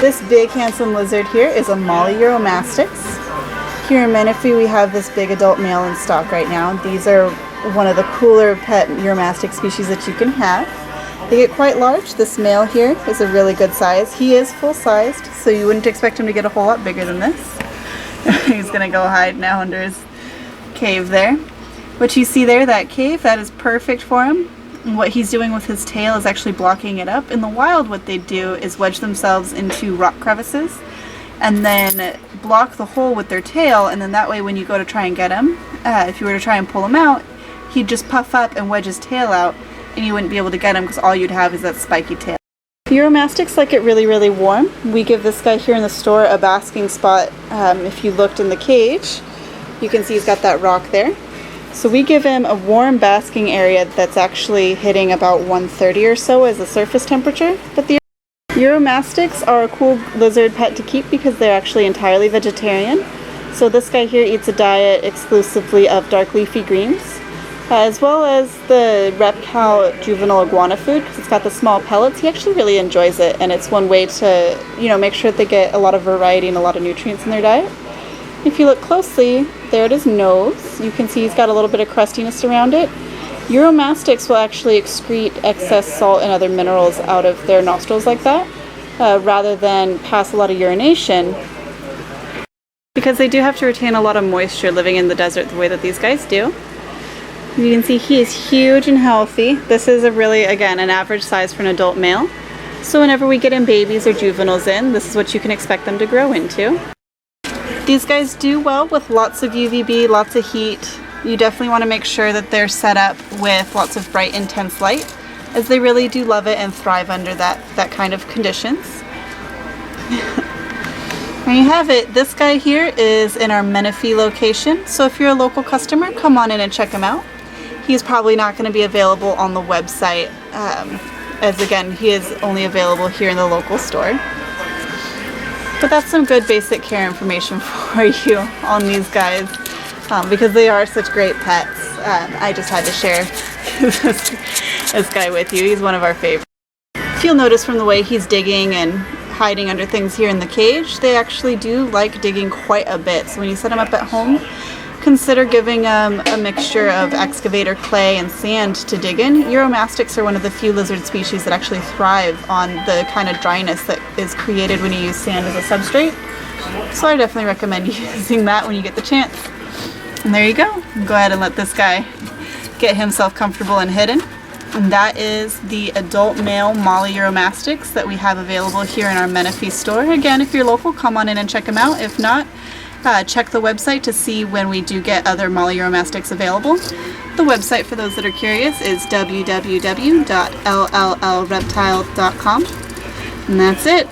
This big handsome lizard here is a Molly Uromastyx. Here in Menifee we have this big adult male in stock right now. These are one of the cooler pet Uromastyx species that you can have. They get quite large. This male here is a really good size. He is full-sized, so you wouldn't expect him to get a whole lot bigger than this. He's gonna go hide now under his cave there. What you see there, that cave, that is perfect for him. And what he's doing with his tail is actually blocking it up. In the wild, what they do is wedge themselves into rock crevices and then block the hole with their tail, and then that way when you go to try and get him, if you were to try and pull him out, he'd just puff up and wedge his tail out, and you wouldn't be able to get him because all you'd have is that spiky tail. Uromastyx like it really, really warm. We give this guy here in the store a basking spot. If you looked in the cage, you can see he's got that rock there. So we give him a warm basking area that's actually hitting about 130 or so as the surface temperature. But the Uromastyx are a cool lizard pet to keep because they're actually entirely vegetarian. So this guy here eats a diet exclusively of dark leafy greens, as well as the reptile juvenile iguana food because it's got the small pellets. He actually really enjoys it, and it's one way to, make sure that they get a lot of variety and a lot of nutrients in their diet. If you look closely, there at his nose, you can see he's got a little bit of crustiness around it. Uromastyx will actually excrete excess salt and other minerals out of their nostrils like that, rather than pass a lot of urination, because they do have to retain a lot of moisture living in the desert the way that these guys do. You can see he is huge and healthy. This is again, an average size for an adult male. So whenever we get in babies or juveniles in, this is what you can expect them to grow into. These guys do well with lots of UVB, lots of heat. You definitely want to make sure that they're set up with lots of bright, intense light, as they really do love it and thrive under that kind of conditions. There you have it. This guy here is in our Menifee location, so if you're a local customer, come on in and check him out. He's probably not going to be available on the website, as again, he is only available here in the local store. But that's some good basic care information for you on these guys, because they are such great pets. I just had to share this guy with you. He's one of our favorites. If you'll notice from the way he's digging and hiding under things here in the cage, they actually do like digging quite a bit. So when you set them up at home, consider giving them a mixture of excavator clay and sand to dig in. Uromastyx are one of the few lizard species that actually thrive on the kind of dryness that is created when you use sand as a substrate. So I definitely recommend using that when you get the chance. And there you go. Go ahead and let this guy get himself comfortable and hidden. And that is the adult male Molly Uromastyx that we have available here in our Menifee store. Again, if you're local, come on in and check them out. If not, check the website to see when we do get other Molly Uromastyx available. The website, for those that are curious, is www.LLLReptile.com. And that's it.